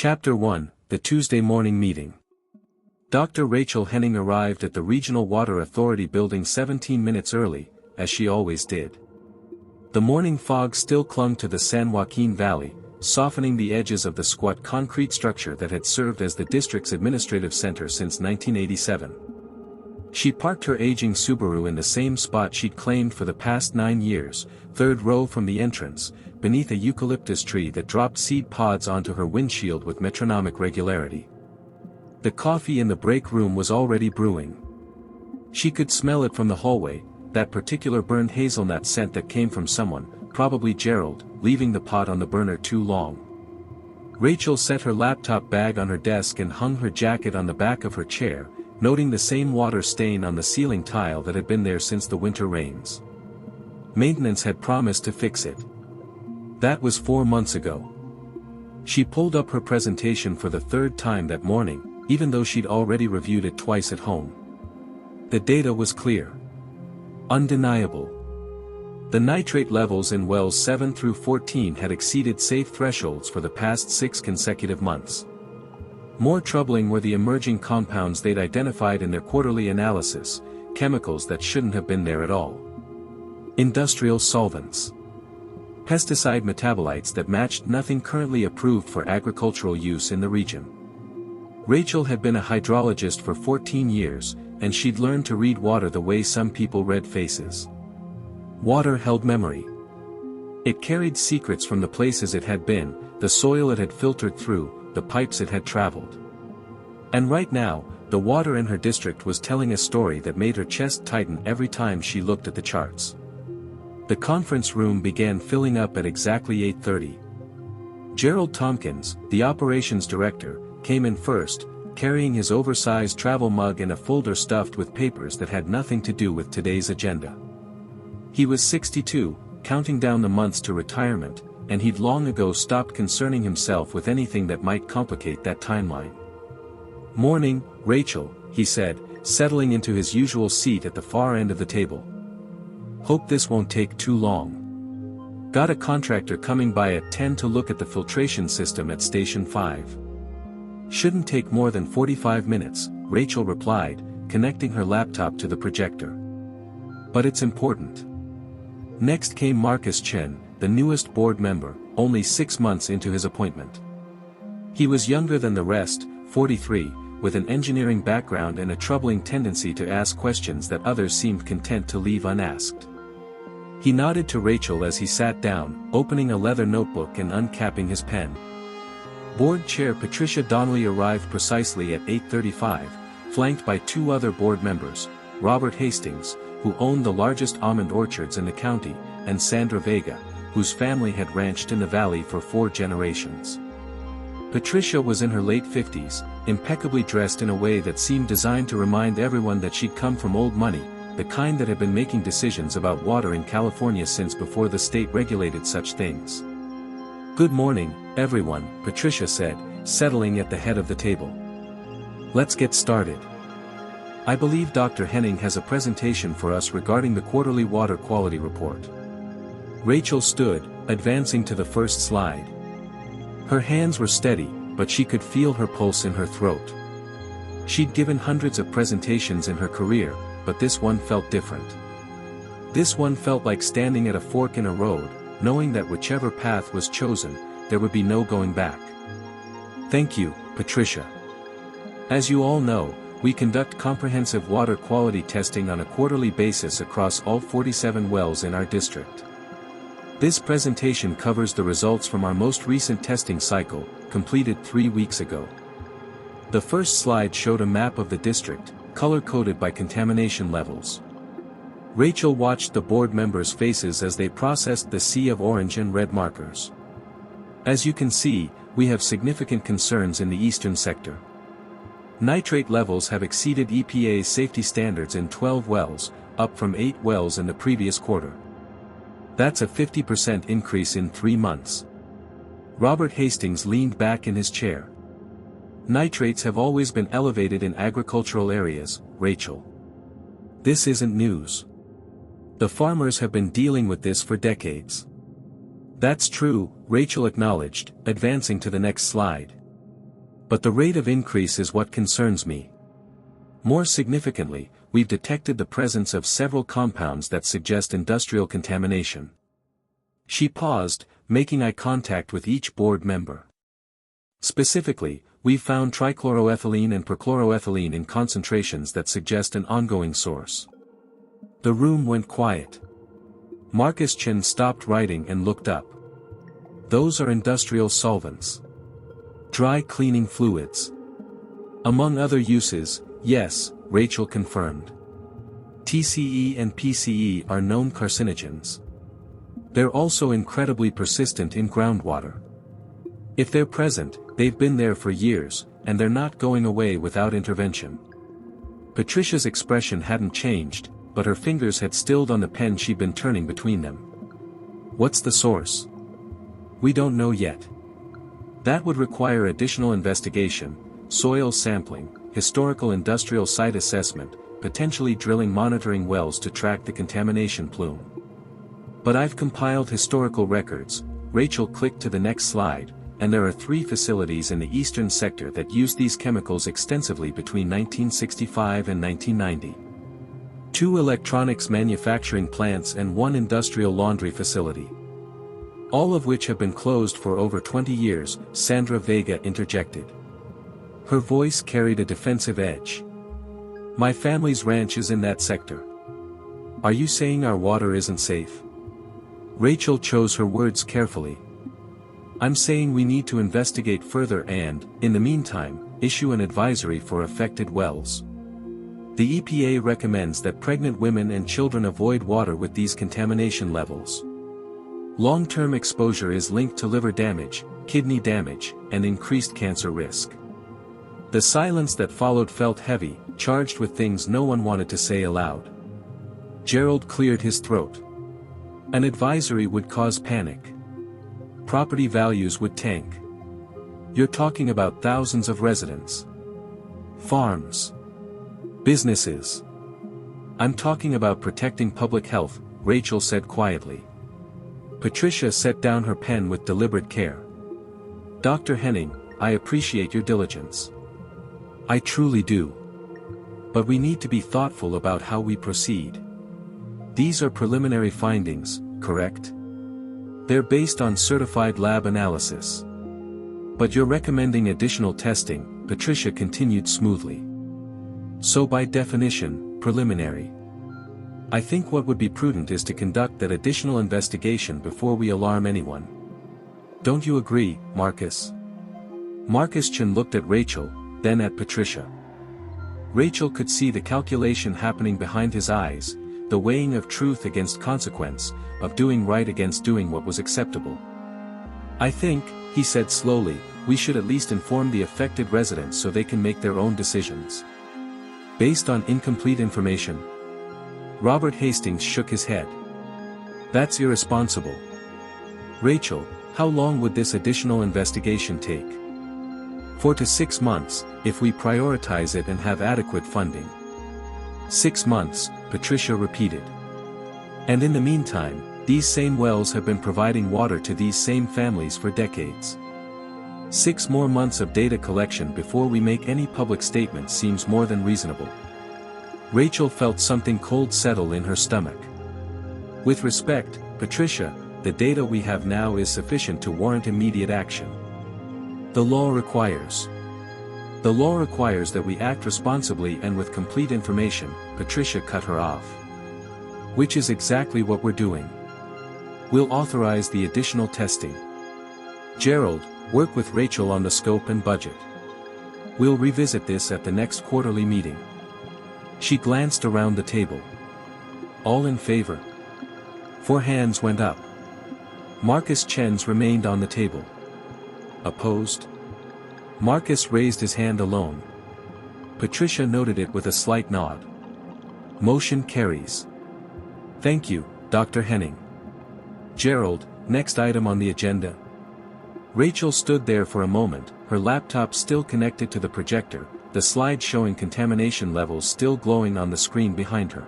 Chapter 1, The Tuesday Morning Meeting. Dr. Rachel Henning arrived at the Regional Water Authority building 17 minutes early, as she always did. The morning fog still clung to the San Joaquin Valley, softening the edges of the squat concrete structure that had served as the district's administrative center since 1987. She parked her aging Subaru in the same spot she'd claimed for the past 9 years, third row from the entrance, beneath a eucalyptus tree that dropped seed pods onto her windshield with metronomic regularity. The coffee in the break room was already brewing. She could smell it from the hallway, that particular burned hazelnut scent that came from someone, probably Gerald, leaving the pot on the burner too long. Rachel set her laptop bag on her desk and hung her jacket on the back of her chair, noting the same water stain on the ceiling tile that had been there since the winter rains. Maintenance had promised to fix it. That was 4 months ago. She pulled up her presentation for the third time that morning, even though she'd already reviewed it twice at home. The data was clear. Undeniable. The nitrate levels in wells 7 through 14 had exceeded safe thresholds for the past 6 consecutive months. More troubling were the emerging compounds they'd identified in their quarterly analysis, chemicals that shouldn't have been there at all. Industrial solvents. Pesticide metabolites that matched nothing currently approved for agricultural use in the region. Rachel had been a hydrologist for 14 years, and she'd learned to read water the way some people read faces. Water held memory. It carried secrets from the places it had been, the soil it had filtered through, the pipes it had traveled. And right now, the water in her district was telling a story that made her chest tighten every time she looked at the charts. The conference room began filling up at exactly 8:30. Gerald Tompkins, the operations director, came in first, carrying his oversized travel mug and a folder stuffed with papers that had nothing to do with today's agenda. He was 62, counting down the months to retirement, and he'd long ago stopped concerning himself with anything that might complicate that timeline. "Morning, Rachel," he said, settling into his usual seat at the far end of the table. "Hope this won't take too long. Got a contractor coming by at 10 to look at the filtration system at Station 5. Shouldn't take more than 45 minutes, Rachel replied, connecting her laptop to the projector. "But it's important." Next came Marcus Chen, the newest board member, only 6 months into his appointment. He was younger than the rest, 43, with an engineering background and a troubling tendency to ask questions that others seemed content to leave unasked. He nodded to Rachel as he sat down, opening a leather notebook and uncapping his pen. Board Chair Patricia Donnelly arrived precisely at 8:35, flanked by 2 other board members, Robert Hastings, who owned the largest almond orchards in the county, and Sandra Vega, whose family had ranched in the valley for 4 generations. Patricia was in her late 50s, impeccably dressed in a way that seemed designed to remind everyone that she'd come from old money, the kind that had been making decisions about water in California since before the state regulated such things. "Good morning, everyone," Patricia said, settling at the head of the table. "Let's get started. I believe Dr. Henning has a presentation for us regarding the quarterly water quality report." Rachel stood, advancing to the first slide. Her hands were steady, but she could feel her pulse in her throat. She'd given hundreds of presentations in her career, but this one felt different. This one felt like standing at a fork in a road, knowing that whichever path was chosen, there would be no going back. "Thank you, Patricia. As you all know, we conduct comprehensive water quality testing on a quarterly basis across all 47 wells in our district. This presentation covers the results from our most recent testing cycle, completed 3 weeks ago." The first slide showed a map of the district, color-coded by contamination levels. Rachel watched the board members' faces as they processed the sea of orange and red markers. "As you can see, we have significant concerns in the eastern sector. Nitrate levels have exceeded EPA's safety standards in 12 wells, up from 8 wells in the previous quarter. That's a 50% increase in 3 months." Robert Hastings leaned back in his chair. "Nitrates have always been elevated in agricultural areas, Rachel. This isn't news. The farmers have been dealing with this for decades." "That's true," Rachel acknowledged, advancing to the next slide. But the rate of increase is what concerns me. More significantly, we've detected the presence of several compounds that suggest industrial contamination. She paused, making eye contact with each board member. Specifically, we've found trichloroethylene and perchloroethylene in concentrations that suggest an ongoing source. The room went quiet. Marcus Chen stopped writing and looked up. Those are industrial solvents. Dry cleaning fluids. Among other uses, yes, Rachel confirmed. TCE and PCE are known carcinogens. They're also incredibly persistent in groundwater. If they're present, they've been there for years, and they're not going away without intervention. Patricia's expression hadn't changed, but her fingers had stilled on the pen she'd been turning between them. What's the source? We don't know yet. That would require additional investigation, soil sampling, historical industrial site assessment, potentially drilling monitoring wells to track the contamination plume. But I've compiled historical records. Rachel clicked to the next slide, and there are 3 facilities in the eastern sector that used these chemicals extensively between 1965 and 1990. 2 electronics manufacturing plants and 1 industrial laundry facility. All of which have been closed for over 20 years, Sandra Vega interjected. Her voice carried a defensive edge. My family's ranch is in that sector. Are you saying our water isn't safe? Rachel chose her words carefully. I'm saying we need to investigate further and, in the meantime, issue an advisory for affected wells. The EPA recommends that pregnant women and children avoid water with these contamination levels. Long-term exposure is linked to liver damage, kidney damage, and increased cancer risk. The silence that followed felt heavy, charged with things no one wanted to say aloud. Gerald cleared his throat. An advisory would cause panic. Property values would tank. You're talking about thousands of residents. Farms. Businesses. I'm talking about protecting public health, Rachel said quietly. Patricia set down her pen with deliberate care. Dr. Henning, I appreciate your diligence. I truly do. But we need to be thoughtful about how we proceed. These are preliminary findings, correct? They're based on certified lab analysis. But you're recommending additional testing, Patricia continued smoothly. So by definition, preliminary. I think what would be prudent is to conduct that additional investigation before we alarm anyone. Don't you agree, Marcus? Marcus Chen looked at Rachel, then at Patricia. Rachel could see the calculation happening behind his eyes, the weighing of truth against consequence, of doing right against doing what was acceptable. I think, he said slowly, we should at least inform the affected residents so they can make their own decisions. Based on incomplete information. Robert Hastings shook his head. That's irresponsible. Rachel, how long would this additional investigation take? 4 to 6 months, if we prioritize it and have adequate funding. 6 months, Patricia repeated. And in the meantime, these same wells have been providing water to these same families for decades. 6 more months of data collection before we make any public statement seems more than reasonable. Rachel felt something cold settle in her stomach. With respect, Patricia, the data we have now is sufficient to warrant immediate action. The law requires that we act responsibly and with complete information, Patricia cut her off. Which is exactly what we're doing. We'll authorize the additional testing. Gerald, work with Rachel on the scope and budget. We'll revisit this at the next quarterly meeting. She glanced around the table. All in favor? 4 hands went up. Marcus Chen's remained on the table. Opposed? Marcus raised his hand alone. Patricia noted it with a slight nod. Motion carries. Thank you, Dr. Henning. Gerald, next item on the agenda. Rachel stood there for a moment, her laptop still connected to the projector, the slide showing contamination levels still glowing on the screen behind her.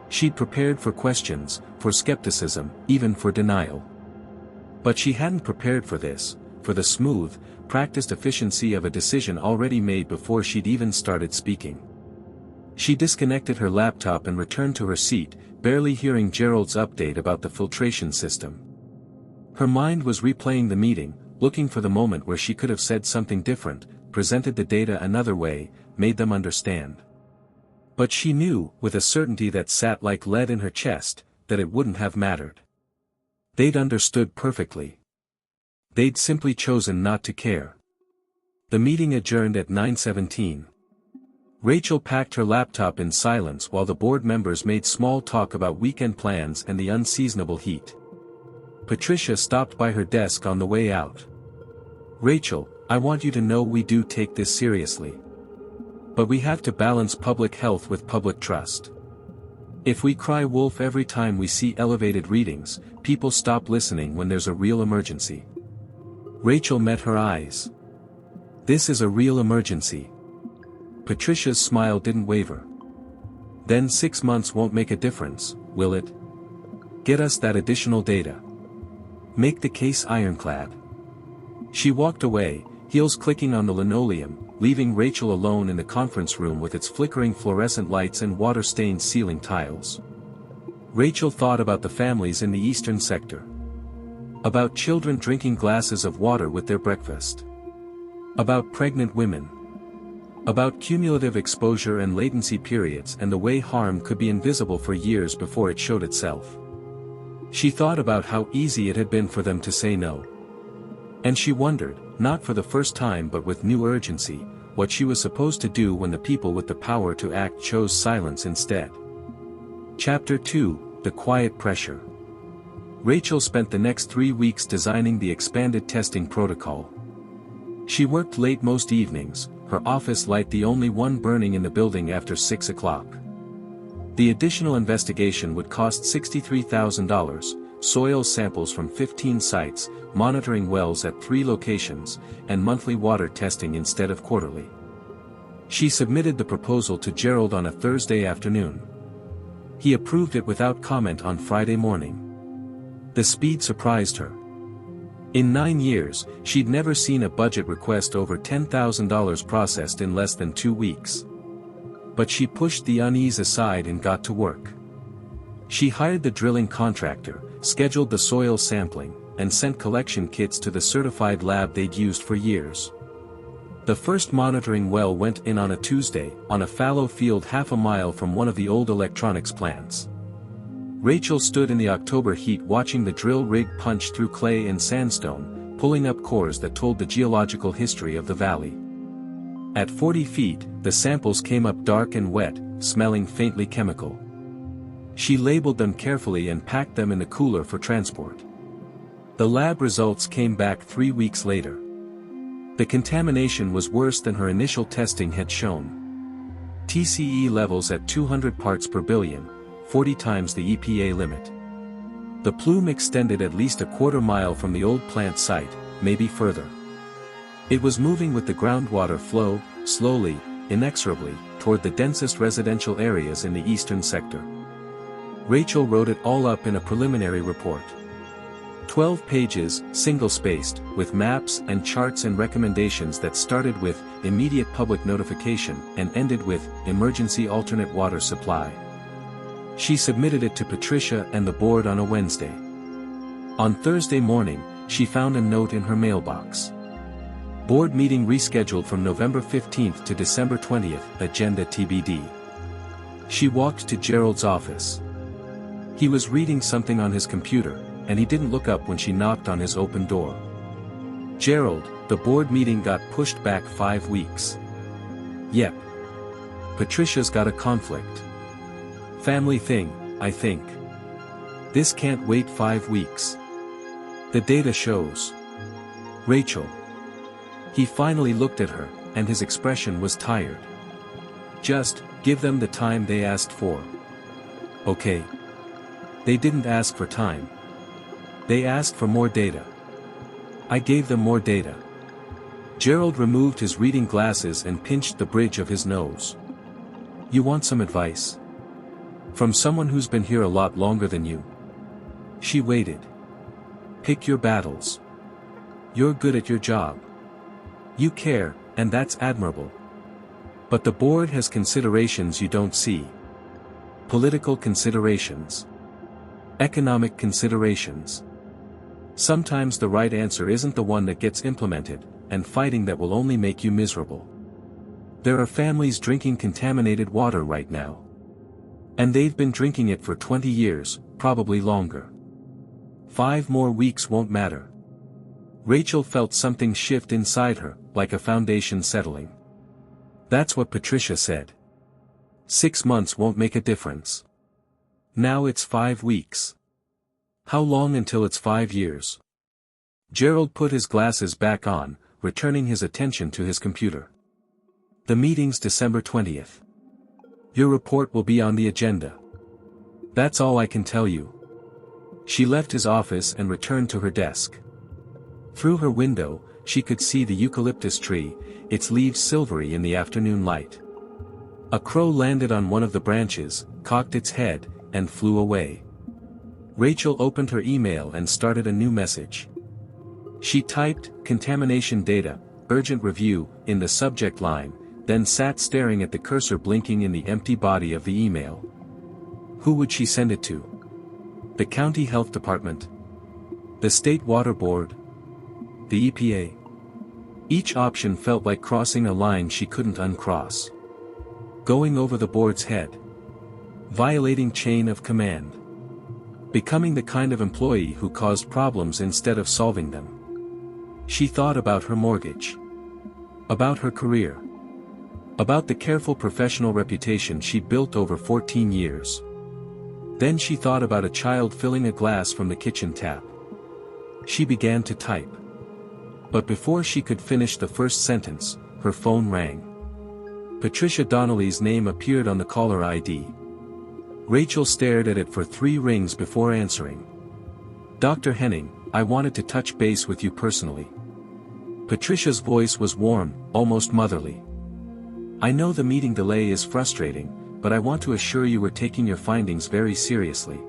She'd prepared for questions, for skepticism, even for denial. But she hadn't prepared for this, for the smooth, practiced efficiency of a decision already made before she'd even started speaking. She disconnected her laptop and returned to her seat, barely hearing Gerald's update about the filtration system. Her mind was replaying the meeting, looking for the moment where she could have said something different, presented the data another way, made them understand. But she knew, with a certainty that sat like lead in her chest, that it wouldn't have mattered. They'd understood perfectly. They'd simply chosen not to care. The meeting adjourned at 9:17. Rachel packed her laptop in silence while the board members made small talk about weekend plans and the unseasonable heat. Patricia stopped by her desk on the way out. "Rachel, I want you to know we do take this seriously. But we have to balance public health with public trust. If we cry wolf every time we see elevated readings, people stop listening when there's a real emergency." Rachel met her eyes. "This is a real emergency." Patricia's smile didn't waver. "Then 6 months won't make a difference, will it? Get us that additional data. Make the case ironclad." She walked away, heels clicking on the linoleum, leaving Rachel alone in the conference room with its flickering fluorescent lights and water-stained ceiling tiles. Rachel thought about the families in the eastern sector. About children drinking glasses of water with their breakfast. About pregnant women. About cumulative exposure and latency periods and the way harm could be invisible for years before it showed itself. She thought about how easy it had been for them to say no. And she wondered, not for the first time but with new urgency, what she was supposed to do when the people with the power to act chose silence instead. Chapter 2, The Quiet Pressure. Rachel spent the next 3 weeks designing the expanded testing protocol. She worked late most evenings, her office light the only one burning in the building after 6 o'clock. The additional investigation would cost $63,000, soil samples from 15 sites, monitoring wells at 3 locations, and monthly water testing instead of quarterly. She submitted the proposal to Gerald on a Thursday afternoon. He approved it without comment on Friday morning. The speed surprised her. In 9 years, she'd never seen a budget request over $10,000 processed in less than 2 weeks. But she pushed the unease aside and got to work. She hired the drilling contractor, scheduled the soil sampling, and sent collection kits to the certified lab they'd used for years. The first monitoring well went in on a Tuesday, on a fallow field half a mile from one of the old electronics plants. Rachel stood in the October heat watching the drill rig punch through clay and sandstone, pulling up cores that told the geological history of the valley. At 40 feet, the samples came up dark and wet, smelling faintly chemical. She labeled them carefully and packed them in the cooler for transport. The lab results came back 3 weeks later. The contamination was worse than her initial testing had shown. TCE levels at 200 parts per billion, 40 times the EPA limit. The plume extended at least a quarter mile from the old plant site, maybe further. It was moving with the groundwater flow, slowly, inexorably, toward the densest residential areas in the eastern sector. Rachel wrote it all up in a preliminary report. 12 pages, single-spaced, with maps and charts and recommendations that started with immediate public notification and ended with emergency alternate water supply. She submitted it to Patricia and the board on a Wednesday. On Thursday morning, she found a note in her mailbox. Board meeting rescheduled from November 15th to December 20th, agenda TBD. She walked to Gerald's office. He was reading something on his computer, and he didn't look up when she knocked on his open door. "Gerald, the board meeting got pushed back 5 weeks." "Yep. Patricia's got a conflict. Family thing, I think. This can't wait 5 weeks. The data shows." "Rachel." He finally looked at her, and his expression was tired. "Just, give them the time they asked for. Okay. They didn't ask for time. They asked for more data. I gave them more data." Gerald removed his reading glasses and pinched the bridge of his nose. "You want some advice? From someone who's been here a lot longer than you?" She waited. "Pick your battles. You're good at your job. You care, and that's admirable. But the board has considerations you don't see. Political considerations. Economic considerations. Sometimes the right answer isn't the one that gets implemented, and fighting that will only make you miserable. There are families drinking contaminated water right now. And they've been drinking it for 20 years, probably longer. 5 more weeks won't matter. Rachel felt something shift inside her, like a foundation settling. That's what Patricia said. 6 months won't make a difference. Now it's 5 weeks. How long until it's 5 years? Gerald put his glasses back on, returning his attention to his computer. The meeting's December 20th. Your report will be on the agenda. That's all I can tell you. She left his office and returned to her desk. Through her window, she could see the eucalyptus tree, its leaves silvery in the afternoon light. A crow landed on one of the branches, cocked its head, and flew away. Rachel opened her email and started a new message. She typed, "Contamination data, urgent review," in the subject line, then sat staring at the cursor blinking in the empty body of the email. Who would she send it to? The county health department? The state water board? The EPA? Each option felt like crossing a line she couldn't uncross. Going over the board's head. Violating chain of command. Becoming the kind of employee who caused problems instead of solving them. She thought about her mortgage. About her career. About the careful professional reputation she'd built over 14 years. Then she thought about a child filling a glass from the kitchen tap. She began to type. But before she could finish the first sentence, her phone rang. Patricia Donnelly's name appeared on the caller ID. Rachel stared at it for 3 rings before answering. "Dr. Henning, I wanted to touch base with you personally." Patricia's voice was warm, almost motherly. "I know the meeting delay is frustrating, but I want to assure you we're taking your findings very seriously.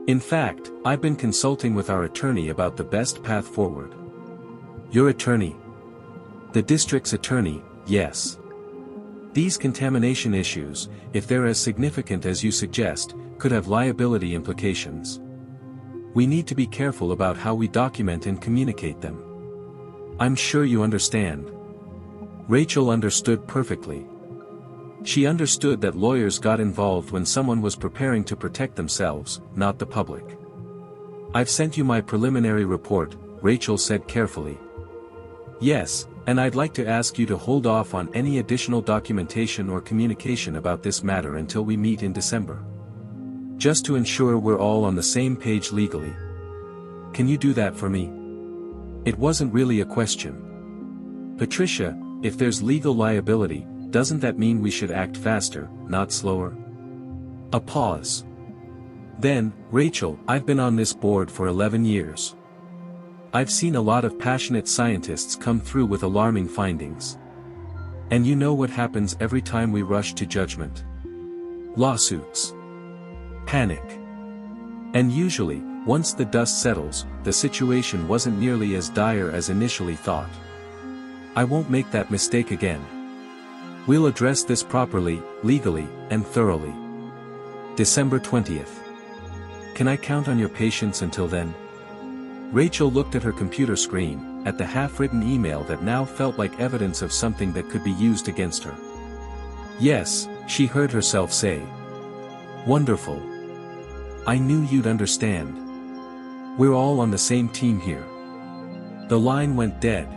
In fact, I've been consulting with our attorney about the best path forward." "Your attorney?" "The district's attorney, yes. These contamination issues, if they're as significant as you suggest, could have liability implications. We need to be careful about how we document and communicate them. I'm sure you understand." Rachel understood perfectly. She understood that lawyers got involved when someone was preparing to protect themselves, not the public. "I've sent you my preliminary report," Rachel said carefully. "Yes, and I'd like to ask you to hold off on any additional documentation or communication about this matter until we meet in December. Just to ensure we're all on the same page legally. Can you do that for me?" It wasn't really a question. "Patricia, if there's legal liability, doesn't that mean we should act faster, not slower?" A pause. Then, "Rachel, I've been on this board for 11 years. I've seen a lot of passionate scientists come through with alarming findings. And you know what happens every time we rush to judgment? Lawsuits. Panic. And usually, once the dust settles, the situation wasn't nearly as dire as initially thought. I won't make that mistake again. We'll address this properly, legally, and thoroughly. December 20th. Can I count on your patience until then?" Rachel looked at her computer screen, at the half-written email that now felt like evidence of something that could be used against her. "Yes," she heard herself say. "Wonderful. I knew you'd understand. We're all on the same team here." The line went dead.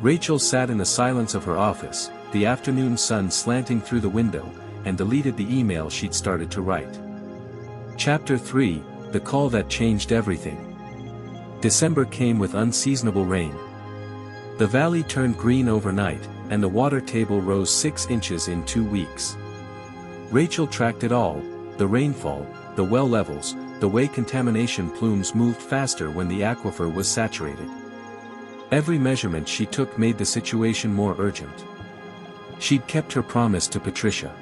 Rachel sat in the silence of her office, the afternoon sun slanting through the window, and deleted the email she'd started to write. Chapter 3, The Call That Changed Everything. December came with unseasonable rain. The valley turned green overnight, and the water table rose 6 inches in 2 weeks. Rachel tracked it all, the rainfall, the well levels, the way contamination plumes moved faster when the aquifer was saturated. Every measurement she took made the situation more urgent. She'd kept her promise to Patricia.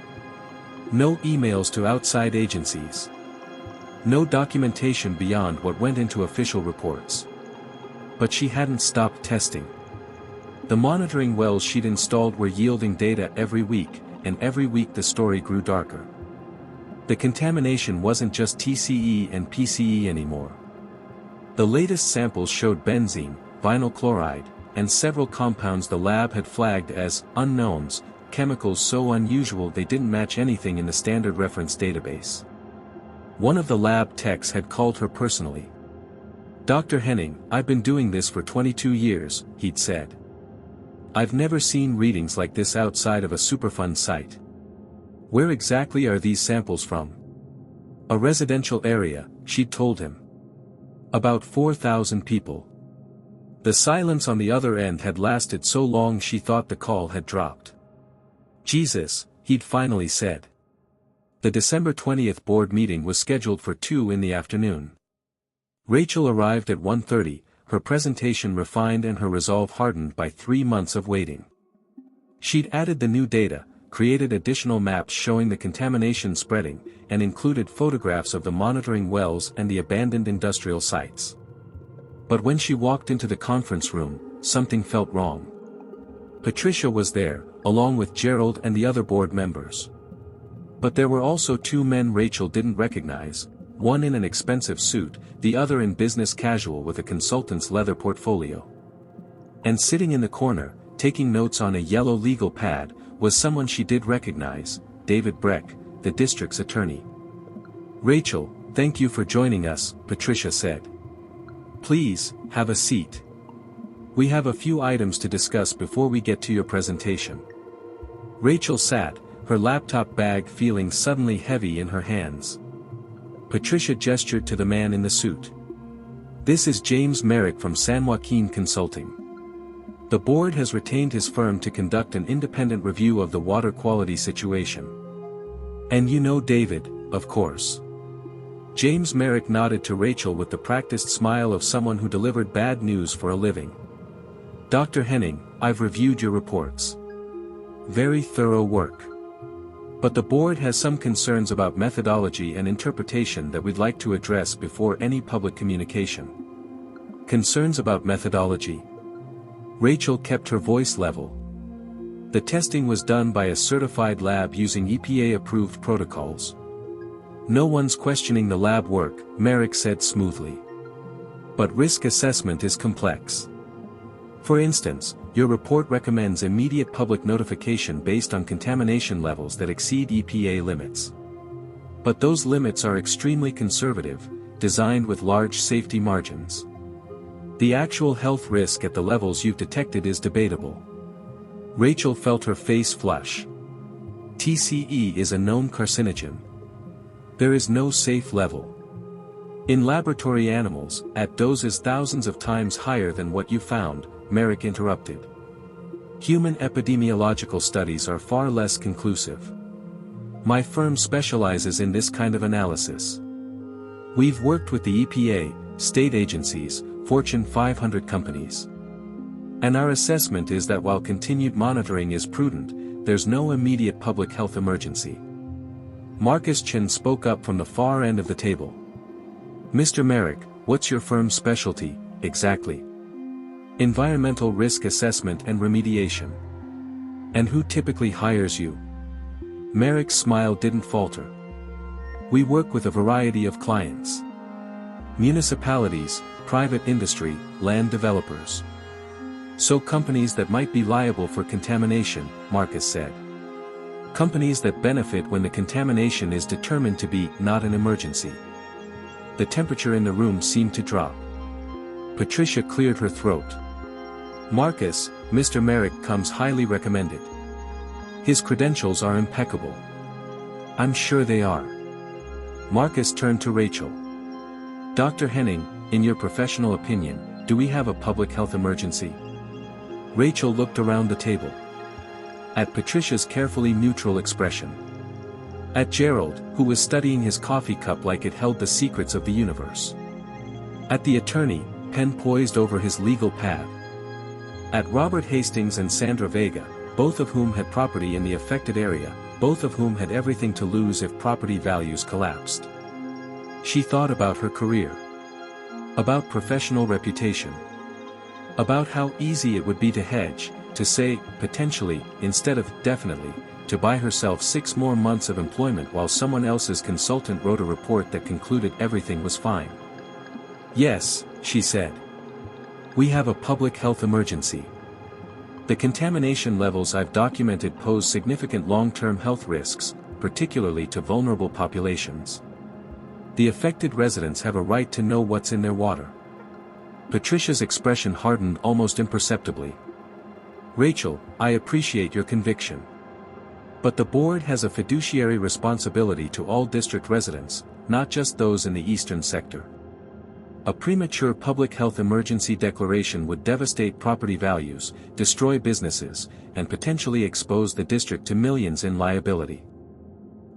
No emails to outside agencies. No documentation beyond what went into official reports. But she hadn't stopped testing. The monitoring wells she'd installed were yielding data every week, and every week the story grew darker. The contamination wasn't just TCE and PCE anymore. The latest samples showed benzene, vinyl chloride, and several compounds the lab had flagged as unknowns, chemicals so unusual they didn't match anything in the standard reference database. One of the lab techs had called her personally. "Dr. Henning, I've been doing this for 22 years, he'd said. I've never seen readings like this outside of a Superfund site. Where exactly are these samples from?" "A residential area," she'd told him. "About 4,000 people." The silence on the other end had lasted so long she thought the call had dropped. "Jesus," he'd finally said. The December 20th board meeting was scheduled for 2 in the afternoon. Rachel arrived at 1:30, her presentation refined and her resolve hardened by 3 months of waiting. She'd added the new data, created additional maps showing the contamination spreading, and included photographs of the monitoring wells and the abandoned industrial sites. But when she walked into the conference room, something felt wrong. Patricia was there, along with Gerald and the other board members. But there were also 2 men Rachel didn't recognize, one in an expensive suit, the other in business casual with a consultant's leather portfolio. And sitting in the corner, taking notes on a yellow legal pad, was someone she did recognize, David Breck, the district's attorney. "Rachel, thank you for joining us," Patricia said. "Please, have a seat. We have a few items to discuss before we get to your presentation." Rachel sat, her laptop bag feeling suddenly heavy in her hands. Patricia gestured to the man in the suit. "This is James Merrick from San Joaquin Consulting. The board has retained his firm to conduct an independent review of the water quality situation. And you know David, of course." James Merrick nodded to Rachel with the practiced smile of someone who delivered bad news for a living. "Dr. Henning, I've reviewed your reports. Very thorough work. But the board has some concerns about methodology and interpretation that we'd like to address before any public communication." "Concerns about methodology?" Rachel kept her voice level. "The testing was done by a certified lab using EPA-approved protocols. No one's questioning the lab work," Merrick said smoothly. "But risk assessment is complex. For instance, your report recommends immediate public notification based on contamination levels that exceed EPA limits. But those limits are extremely conservative, designed with large safety margins. The actual health risk at the levels you've detected is debatable." Rachel felt her face flush. TCE is a known carcinogen. There is no safe level. In laboratory animals, at doses thousands of times higher than what you found, Merrick interrupted. Human epidemiological studies are far less conclusive. My firm specializes in this kind of analysis. We've worked with the EPA, state agencies, Fortune 500 companies. And our assessment is that while continued monitoring is prudent, there's no immediate public health emergency. Marcus Chin spoke up from the far end of the table. "Mr. Merrick, what's your firm's specialty, exactly?" "Environmental risk assessment and remediation." "And who typically hires you?" Merrick's smile didn't falter. "We work with a variety of clients. Municipalities, private industry, land developers. So companies that might be liable for contamination," Marcus said. "Companies that benefit when the contamination is determined to be not an emergency." The temperature in the room seemed to drop. Patricia cleared her throat. "Marcus, Mr. Merrick comes highly recommended. His credentials are impeccable." "I'm sure they are." Marcus turned to Rachel. "Dr. Henning, in your professional opinion, do we have a public health emergency?" Rachel looked around the table. At Patricia's carefully neutral expression. At Gerald, who was studying his coffee cup like it held the secrets of the universe. At the attorney, pen poised over his legal pad. At Robert Hastings and Sandra Vega, both of whom had property in the affected area, both of whom had everything to lose if property values collapsed. She thought about her career. About professional reputation. About how easy it would be to hedge, to say, potentially, instead of, definitely, to buy herself 6 more months of employment while someone else's consultant wrote a report that concluded everything was fine. Yes, she said. We have a public health emergency. The contamination levels I've documented pose significant long-term health risks, particularly to vulnerable populations. The affected residents have a right to know what's in their water. Patricia's expression hardened almost imperceptibly. Rachel, I appreciate your conviction. But the board has a fiduciary responsibility to all district residents, not just those in the eastern sector. A premature public health emergency declaration would devastate property values, destroy businesses, and potentially expose the district to millions in liability.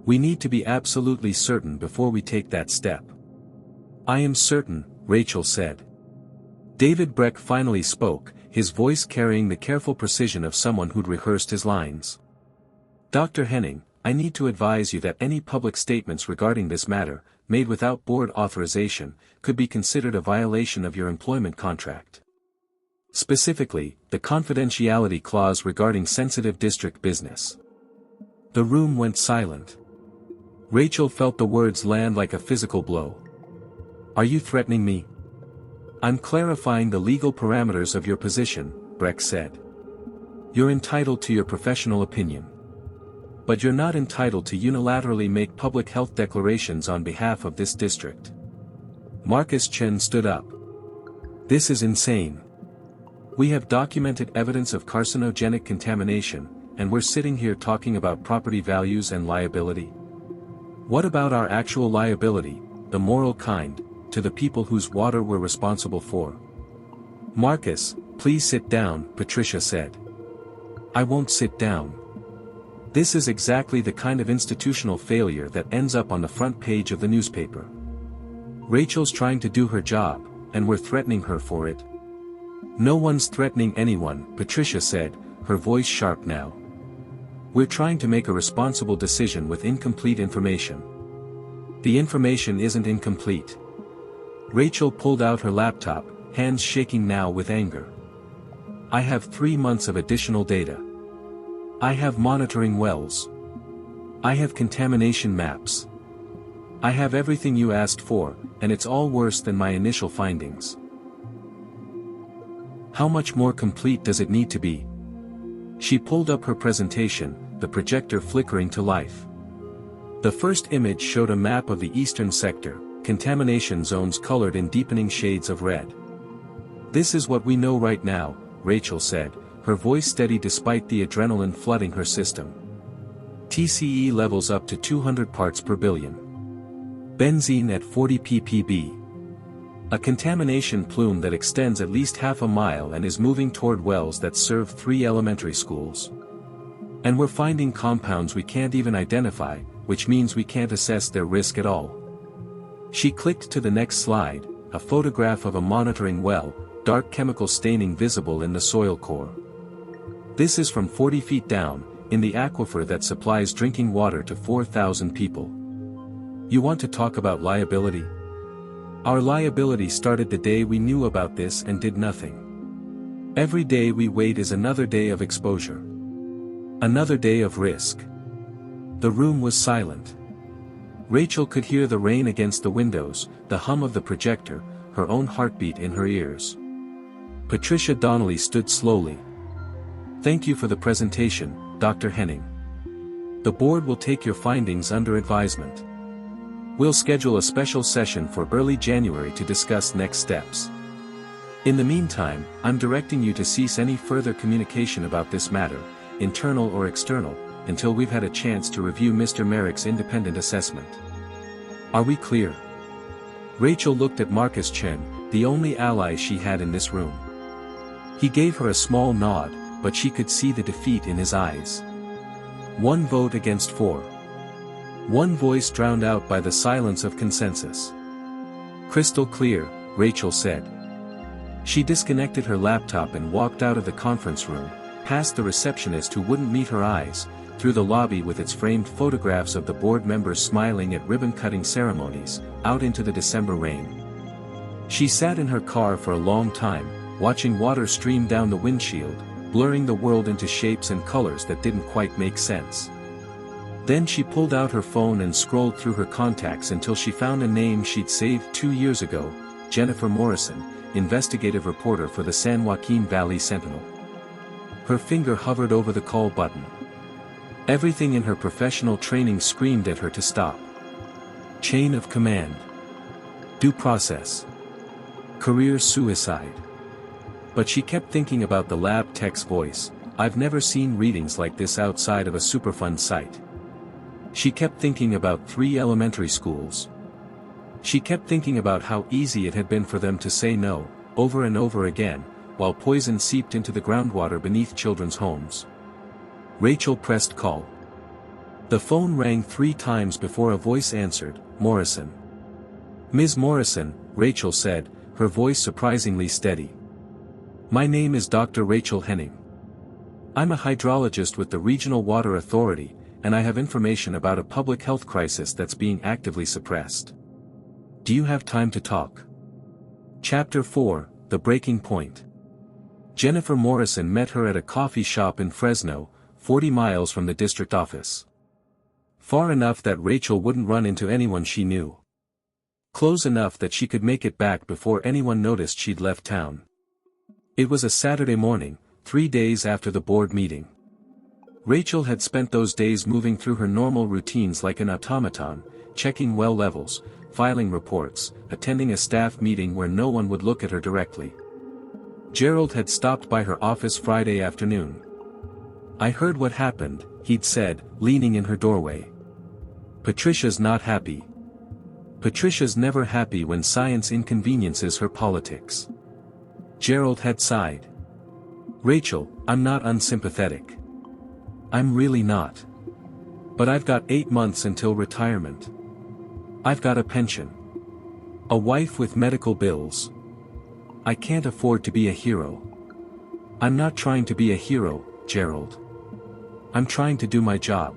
We need to be absolutely certain before we take that step. I am certain, Rachel said. David Breck finally spoke, his voice carrying the careful precision of someone who'd rehearsed his lines. Dr. Henning, I need to advise you that any public statements regarding this matter, made without board authorization, could be considered a violation of your employment contract. Specifically, the confidentiality clause regarding sensitive district business. The room went silent. Rachel felt the words land like a physical blow. Are you threatening me? I'm clarifying the legal parameters of your position, Breck said. You're entitled to your professional opinion. But you're not entitled to unilaterally make public health declarations on behalf of this district. Marcus Chen stood up. This is insane. We have documented evidence of carcinogenic contamination, and we're sitting here talking about property values and liability. What about our actual liability, the moral kind, to the people whose water we're responsible for? Marcus, please sit down, Patricia said. I won't sit down. This is exactly the kind of institutional failure that ends up on the front page of the newspaper. Rachel's trying to do her job, and we're threatening her for it. No one's threatening anyone, Patricia said, her voice sharp now. We're trying to make a responsible decision with incomplete information. The information isn't incomplete. Rachel pulled out her laptop, hands shaking now with anger. I have 3 months of additional data. I have monitoring wells. I have contamination maps. I have everything you asked for, and it's all worse than my initial findings. How much more complete does it need to be? She pulled up her presentation, the projector flickering to life. The first image showed a map of the eastern sector, contamination zones colored in deepening shades of red. This is what we know right now, Rachel said, her voice steady despite the adrenaline flooding her system. TCE levels up to 200 parts per billion. Benzene at 40 ppb. A contamination plume that extends at least half a mile and is moving toward wells that serve 3 elementary schools. And we're finding compounds we can't even identify, which means we can't assess their risk at all. She clicked to the next slide, a photograph of a monitoring well, dark chemical staining visible in the soil core. This is from 40 feet down, in the aquifer that supplies drinking water to 4,000 people. You want to talk about liability? Our liability started the day we knew about this and did nothing. Every day we wait is another day of exposure. Another day of risk. The room was silent. Rachel could hear the rain against the windows, the hum of the projector, her own heartbeat in her ears. Patricia Donnelly stood slowly. Thank you for the presentation, Dr. Henning. The board will take your findings under advisement. We'll schedule a special session for early January to discuss next steps. In the meantime, I'm directing you to cease any further communication about this matter, internal or external, until we've had a chance to review Mr. Merrick's independent assessment. Are we clear? Rachel looked at Marcus Chen, the only ally she had in this room. He gave her a small nod, but she could see the defeat in his eyes. 1 vote against 4. 1 voice drowned out by the silence of consensus. Crystal clear, Rachel said. She disconnected her laptop and walked out of the conference room, past the receptionist who wouldn't meet her eyes, through the lobby with its framed photographs of the board members smiling at ribbon-cutting ceremonies, out into the December rain. She sat in her car for a long time, watching water stream down the windshield, blurring the world into shapes and colors that didn't quite make sense. Then she pulled out her phone and scrolled through her contacts until she found a name she'd saved 2 years ago, Jennifer Morrison, investigative reporter for the San Joaquin Valley Sentinel. Her finger hovered over the call button. Everything in her professional training screamed at her to stop. Chain of command. Due process. Career suicide. But she kept thinking about the lab tech's voice. I've never seen readings like this outside of a Superfund site. She kept thinking about 3 elementary schools. She kept thinking about how easy it had been for them to say no, over and over again, while poison seeped into the groundwater beneath children's homes. Rachel pressed call. The phone rang 3 times before a voice answered, Morrison. Ms. Morrison, Rachel said, her voice surprisingly steady. My name is Dr. Rachel Henning. I'm a hydrologist with the Regional Water Authority, and I have information about a public health crisis that's being actively suppressed. Do you have time to talk? Chapter 4, The Breaking Point. Jennifer Morrison met her at a coffee shop in Fresno, 40 miles from the district office. Far enough that Rachel wouldn't run into anyone she knew. Close enough that she could make it back before anyone noticed she'd left town. It was a Saturday morning, 3 days after the board meeting. Rachel had spent those days moving through her normal routines like an automaton, checking well levels, filing reports, attending a staff meeting where no one would look at her directly. Gerald had stopped by her office Friday afternoon. I heard what happened, he'd said, leaning in her doorway. Patricia's not happy. Patricia's never happy when science inconveniences her politics. Gerald had sighed. Rachel, I'm not unsympathetic. I'm really not. But I've got 8 months until retirement. I've got a pension. A wife with medical bills. I can't afford to be a hero. I'm not trying to be a hero, Gerald. I'm trying to do my job.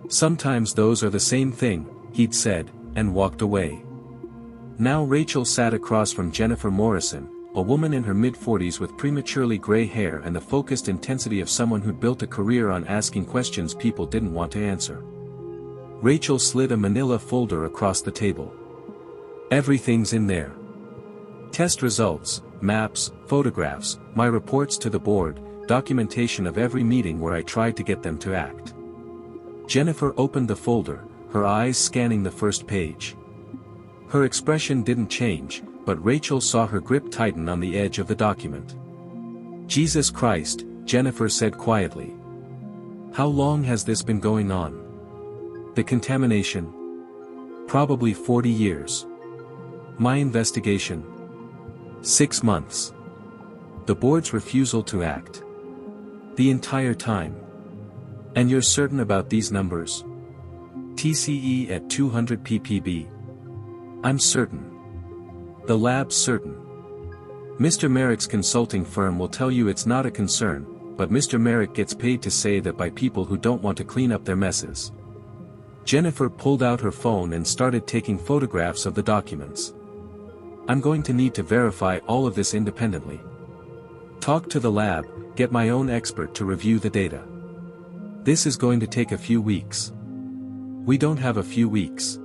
Sometimes those are the same thing, he'd said, and walked away. Now Rachel sat across from Jennifer Morrison, a woman in her mid-40s with prematurely gray hair and the focused intensity of someone who'd built a career on asking questions people didn't want to answer. Rachel slid a manila folder across the table. Everything's in there. Test results, maps, photographs, my reports to the board, documentation of every meeting where I tried to get them to act. Jennifer opened the folder, her eyes scanning the first page. Her expression didn't change, but Rachel saw her grip tighten on the edge of the document. Jesus Christ, Jennifer said quietly. How long has this been going on? The contamination? Probably 40 years. My investigation? 6 months. The board's refusal to act. The entire time. And you're certain about these numbers? TCE at 200 ppb. I'm certain. The lab's certain. Mr. Merrick's consulting firm will tell you it's not a concern, but Mr. Merrick gets paid to say that by people who don't want to clean up their messes. Jennifer pulled out her phone and started taking photographs of the documents. I'm going to need to verify all of this independently. Talk to the lab, get my own expert to review the data. This is going to take a few weeks. We don't have a few weeks.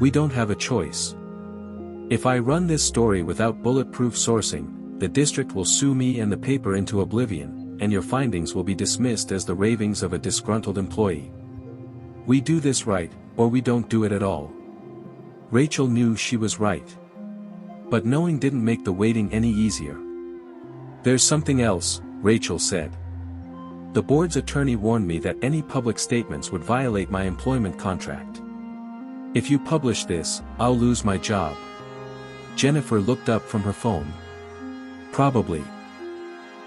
We don't have a choice. If I run this story without bulletproof sourcing, the district will sue me and the paper into oblivion, and your findings will be dismissed as the ravings of a disgruntled employee. We do this right, or we don't do it at all. Rachel knew she was right. But knowing didn't make the waiting any easier. There's something else, Rachel said. The board's attorney warned me that any public statements would violate my employment contract. If you publish this, I'll lose my job. Jennifer looked up from her phone. Probably.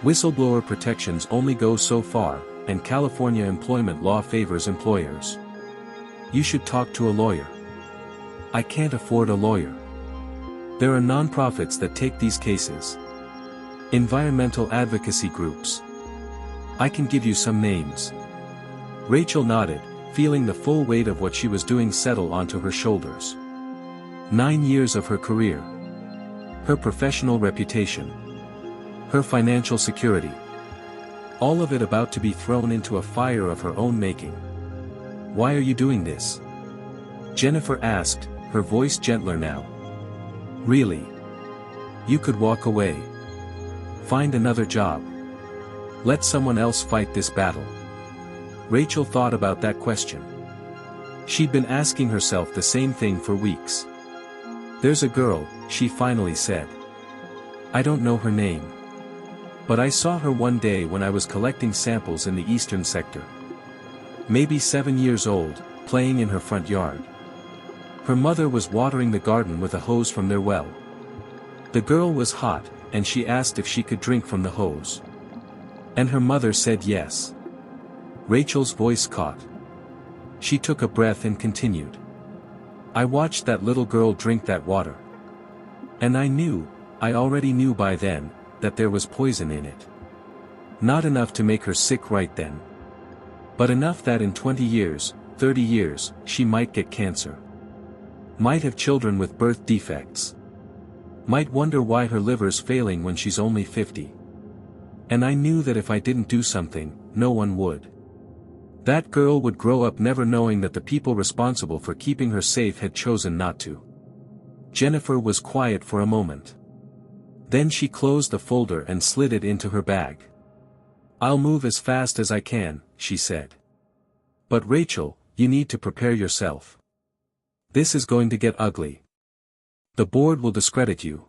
Whistleblower protections only go so far, and California employment law favors employers. You should talk to a lawyer. I can't afford a lawyer. There are nonprofits that take these cases. Environmental advocacy groups. I can give you some names. Rachel nodded, feeling the full weight of what she was doing settle onto her shoulders. 9 years of her career. Her professional reputation. Her financial security. All of it about to be thrown into a fire of her own making. "Why are you doing this?" Jennifer asked, her voice gentler now. "Really? You could walk away. Find another job. Let someone else fight this battle." Rachel thought about that question. She'd been asking herself the same thing for weeks. "There's a girl," she finally said. "I don't know her name. But I saw her one day when I was collecting samples in the eastern sector. Maybe 7 years old, playing in her front yard. Her mother was watering the garden with a hose from their well. The girl was hot, and she asked if she could drink from the hose. And her mother said yes." Rachel's voice caught. She took a breath and continued. "I watched that little girl drink that water. And I already knew by then, that there was poison in it. Not enough to make her sick right then. But enough that in 20 years, 30 years, she might get cancer. Might have children with birth defects. Might wonder why her liver's failing when she's only 50. And I knew that if I didn't do something, no one would. That girl would grow up never knowing that the people responsible for keeping her safe had chosen not to." Jennifer was quiet for a moment. Then she closed the folder and slid it into her bag. "I'll move as fast as I can," she said. "But Rachel, you need to prepare yourself. This is going to get ugly. The board will discredit you.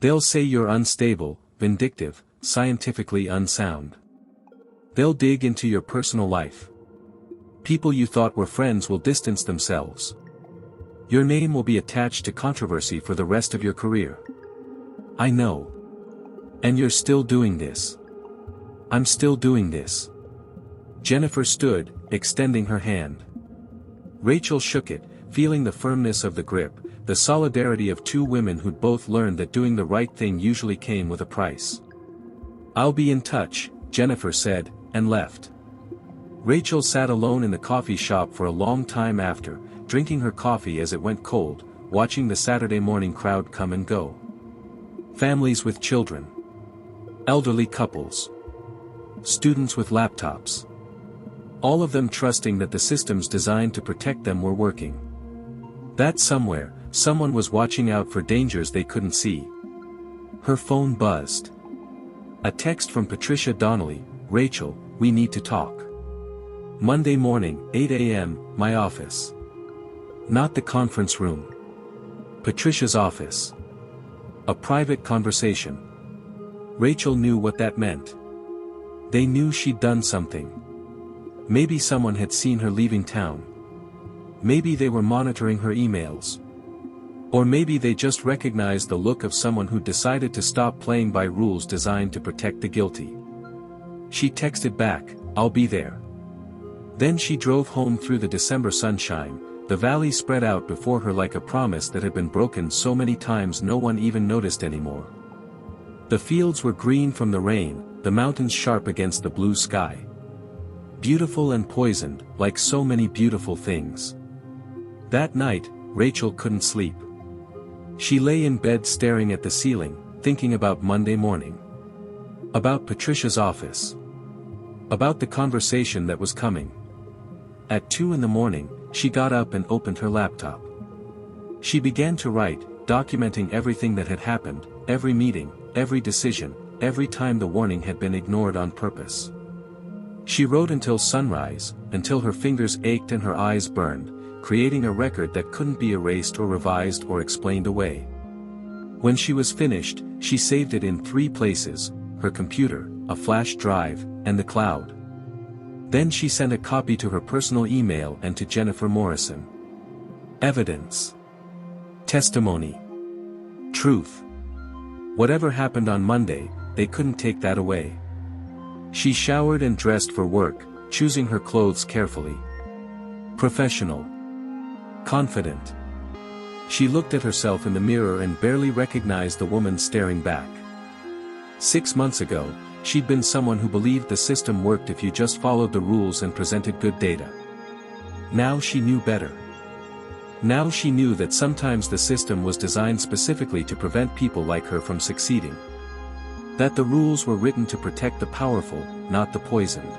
They'll say you're unstable, vindictive, scientifically unsound. They'll dig into your personal life. People you thought were friends will distance themselves. Your name will be attached to controversy for the rest of your career. I know. And you're still doing this. I'm still doing this." Jennifer stood, extending her hand. Rachel shook it, feeling the firmness of the grip, the solidarity of two women who'd both learned that doing the right thing usually came with a price. "I'll be in touch," Jennifer said, and left. Rachel sat alone in the coffee shop for a long time after, drinking her coffee as it went cold, watching the Saturday morning crowd come and go. Families with children. Elderly couples. Students with laptops. All of them trusting that the systems designed to protect them were working. That somewhere, someone was watching out for dangers they couldn't see. Her phone buzzed. A text from Patricia Donnelly, "Rachel, we need to talk. Monday morning, 8 a.m., my office." Not the conference room. Patricia's office. A private conversation. Rachel knew what that meant. They knew she'd done something. Maybe someone had seen her leaving town. Maybe they were monitoring her emails. Or maybe they just recognized the look of someone who decided to stop playing by rules designed to protect the guilty. She texted back, "I'll be there." Then she drove home through the December sunshine, the valley spread out before her like a promise that had been broken so many times no one even noticed anymore. The fields were green from the rain, the mountains sharp against the blue sky. Beautiful and poisoned, like so many beautiful things. That night, Rachel couldn't sleep. She lay in bed staring at the ceiling, thinking about Monday morning. About Patricia's office. About the conversation that was coming. At 2 a.m, she got up and opened her laptop. She began to write, documenting everything that had happened, every meeting, every decision, every time the warning had been ignored on purpose. She wrote until sunrise, until her fingers ached and her eyes burned, creating a record that couldn't be erased or revised or explained away. When she was finished, she saved it in 3 places, her computer, a flash drive, and the cloud. Then she sent a copy to her personal email and to Jennifer Morrison. Evidence. Testimony. Truth. Whatever happened on Monday, they couldn't take that away. She showered and dressed for work, choosing her clothes carefully. Professional. Confident. She looked at herself in the mirror and barely recognized the woman staring back. 6 months ago, she'd been someone who believed the system worked if you just followed the rules and presented good data. Now she knew better. Now she knew that sometimes the system was designed specifically to prevent people like her from succeeding. That the rules were written to protect the powerful, not the poisoned.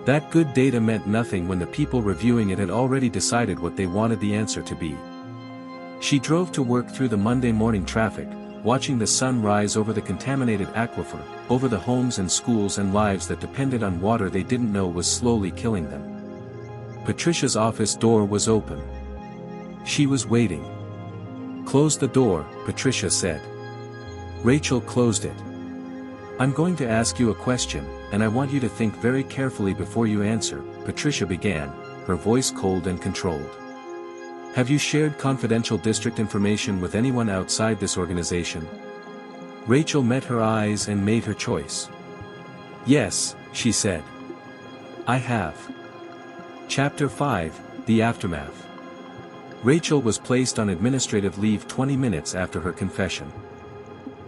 That good data meant nothing when the people reviewing it had already decided what they wanted the answer to be. She drove to work through the Monday morning traffic, watching the sun rise over the contaminated aquifer, over the homes and schools and lives that depended on water they didn't know was slowly killing them. Patricia's office door was open. She was waiting. "Close the door," Patricia said. Rachel closed it. "I'm going to ask you a question, and I want you to think very carefully before you answer," Patricia began, her voice cold and controlled. "Have you shared confidential district information with anyone outside this organization?" Rachel met her eyes and made her choice. "Yes," she said. "I have." Chapter 5, The Aftermath. Rachel was placed on administrative leave 20 minutes after her confession.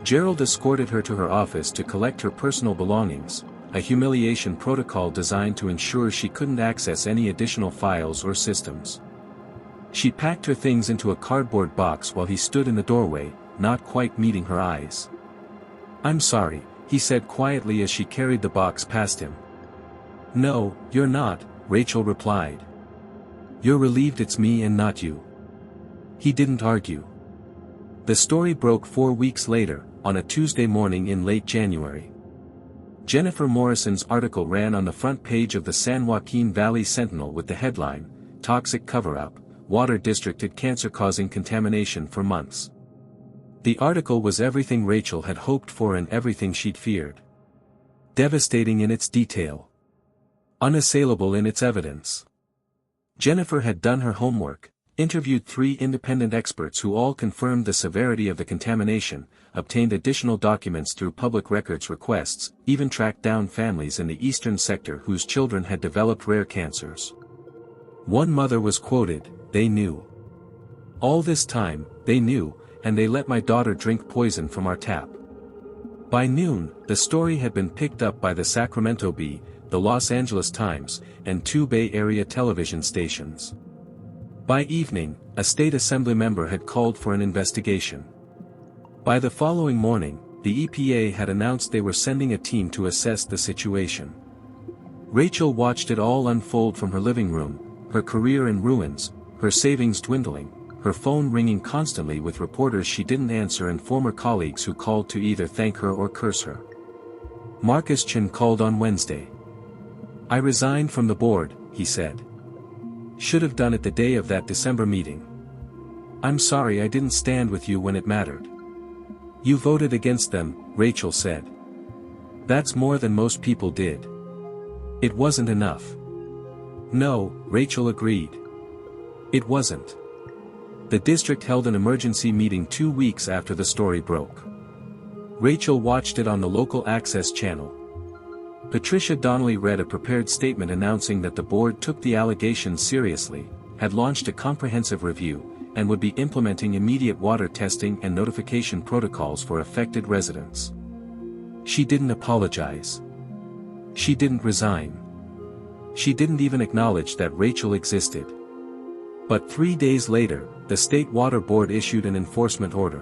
Gerald escorted her to her office to collect her personal belongings, a humiliation protocol designed to ensure she couldn't access any additional files or systems. She packed her things into a cardboard box while he stood in the doorway, not quite meeting her eyes. "I'm sorry," he said quietly as she carried the box past him. "No, you're not," Rachel replied. "You're relieved it's me and not you." He didn't argue. The story broke 4 weeks later, on a Tuesday morning in late January. Jennifer Morrison's article ran on the front page of the San Joaquin Valley Sentinel with the headline, "Toxic Cover-Up, Water Districted Cancer-Causing Contamination for Months." The article was everything Rachel had hoped for and everything she'd feared. Devastating in its detail. Unassailable in its evidence. Jennifer had done her homework, interviewed 3 independent experts who all confirmed the severity of the contamination, obtained additional documents through public records requests, even tracked down families in the eastern sector whose children had developed rare cancers. One mother was quoted, "They knew. All this time, they knew, and they let my daughter drink poison from our tap." By noon, the story had been picked up by the Sacramento Bee, the Los Angeles Times, and 2 Bay Area television stations. By evening, a state assembly member had called for an investigation. By the following morning, the EPA had announced they were sending a team to assess the situation. Rachel watched it all unfold from her living room, her career in ruins, her savings dwindling, her phone ringing constantly with reporters she didn't answer and former colleagues who called to either thank her or curse her. Marcus Chin called on Wednesday. "I resigned from the board," he said. "Should have done it the day of that December meeting. I'm sorry I didn't stand with you when it mattered." "You voted against them," Rachel said. "That's more than most people did." "It wasn't enough." "No," Rachel agreed. "It wasn't." The district held an emergency meeting 2 weeks after the story broke. Rachel watched it on the local access channel. Patricia Donnelly read a prepared statement announcing that the board took the allegations seriously, had launched a comprehensive review, and would be implementing immediate water testing and notification protocols for affected residents. She didn't apologize. She didn't resign. She didn't even acknowledge that Rachel existed. But 3 days later, the State Water Board issued an enforcement order.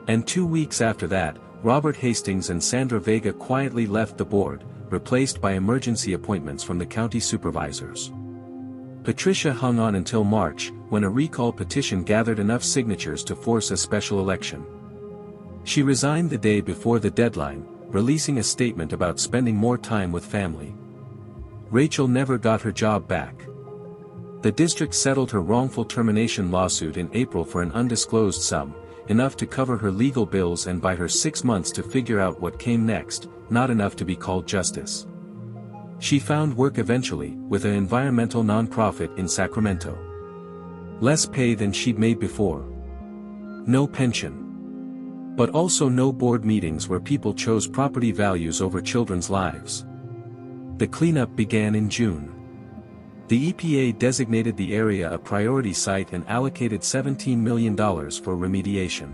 And 2 weeks after that, Robert Hastings and Sandra Vega quietly left the board, replaced by emergency appointments from the county supervisors. Patricia hung on until March, when a recall petition gathered enough signatures to force a special election. She resigned the day before the deadline, releasing a statement about spending more time with family. Rachel never got her job back. The district settled her wrongful termination lawsuit in April for an undisclosed sum, enough to cover her legal bills and buy her 6 months to figure out what came next, not enough to be called justice. She found work eventually, with an environmental nonprofit in Sacramento. Less pay than she'd made before. No pension. But also no board meetings where people chose property values over children's lives. The cleanup began in June. The EPA designated the area a priority site and allocated $17 million for remediation.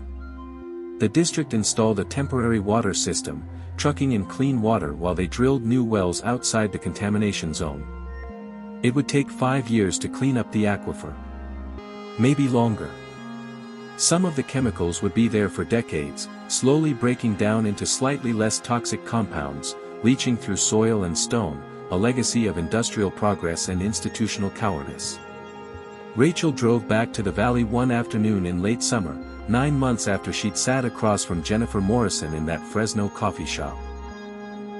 The district installed a temporary water system, trucking in clean water while they drilled new wells outside the contamination zone. It would take 5 years to clean up the aquifer. Maybe longer. Some of the chemicals would be there for decades, slowly breaking down into slightly less toxic compounds, leaching through soil and stone, a legacy of industrial progress and institutional cowardice. Rachel drove back to the valley one afternoon in late summer, 9 months after she'd sat across from Jennifer Morrison in that Fresno coffee shop.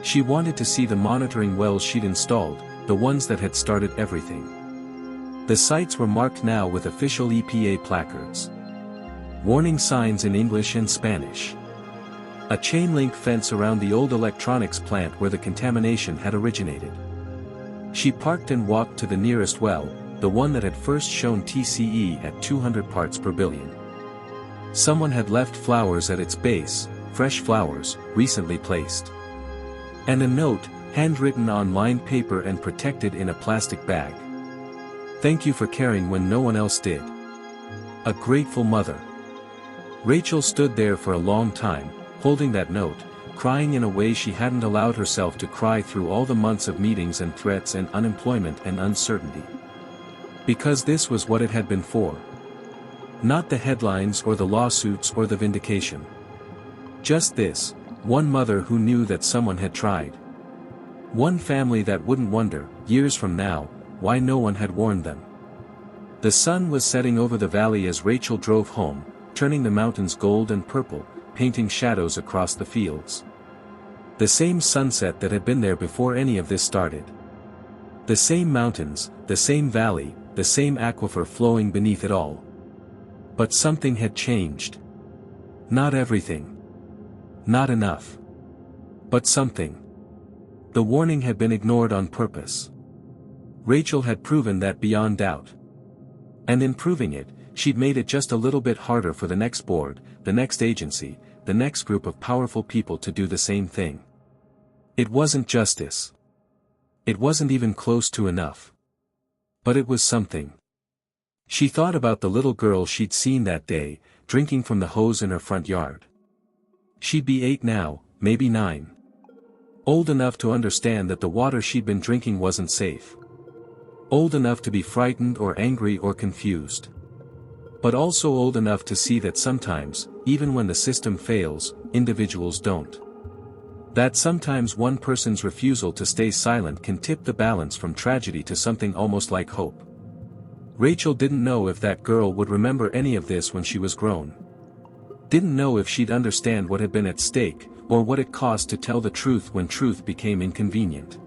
She wanted to see the monitoring wells she'd installed, the ones that had started everything. The sites were marked now with official EPA placards. Warning signs in English and Spanish. A chain-link fence around the old electronics plant where the contamination had originated. She parked and walked to the nearest well, the one that had first shown TCE at 200 parts per billion. Someone had left flowers at its base, fresh flowers, recently placed. And a note, handwritten on lined paper and protected in a plastic bag. Thank you for caring when no one else did. A grateful mother. Rachel stood there for a long time, holding that note, crying in a way she hadn't allowed herself to cry through all the months of meetings and threats and unemployment and uncertainty. Because this was what it had been for. Not the headlines or the lawsuits or the vindication. Just this, one mother who knew that someone had tried. One family that wouldn't wonder, years from now, why no one had warned them. The sun was setting over the valley as Rachel drove home, turning the mountains gold and purple, painting shadows across the fields. The same sunset that had been there before any of this started. The same mountains, the same valley, the same aquifer flowing beneath it all. But something had changed. Not everything. Not enough. But something. The warning had been ignored on purpose. Rachel had proven that beyond doubt. And in proving it, she'd made it just a little bit harder for the next board, the next agency, the next group of powerful people to do the same thing. It wasn't justice. It wasn't even close to enough. But it was something. She thought about the little girl she'd seen that day, drinking from the hose in her front yard. She'd be 8 now, maybe 9. Old enough to understand that the water she'd been drinking wasn't safe. Old enough to be frightened or angry or confused. But also old enough to see that sometimes, even when the system fails, individuals don't. That sometimes one person's refusal to stay silent can tip the balance from tragedy to something almost like hope. Rachel didn't know if that girl would remember any of this when she was grown. Didn't know if she'd understand what had been at stake, or what it cost to tell the truth when truth became inconvenient.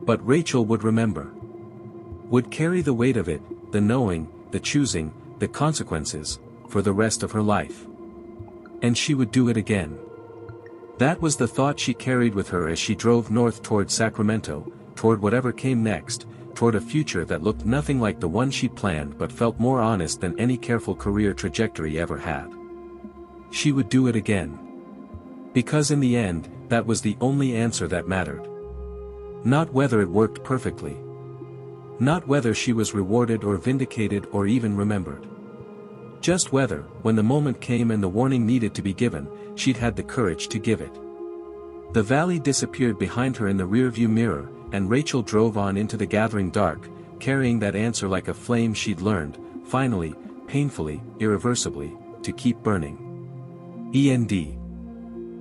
But Rachel would remember. Would carry the weight of it, the knowing, the choosing, the consequences, for the rest of her life. And she would do it again. That was the thought she carried with her as she drove north toward Sacramento, toward whatever came next, toward a future that looked nothing like the one she planned but felt more honest than any careful career trajectory ever had. She would do it again. Because in the end, that was the only answer that mattered. Not whether it worked perfectly. Not whether she was rewarded or vindicated or even remembered. Just whether, when the moment came and the warning needed to be given, she'd had the courage to give it. The valley disappeared behind her in the rearview mirror, and Rachel drove on into the gathering dark, carrying that answer like a flame she'd learned, finally, painfully, irreversibly, to keep burning. END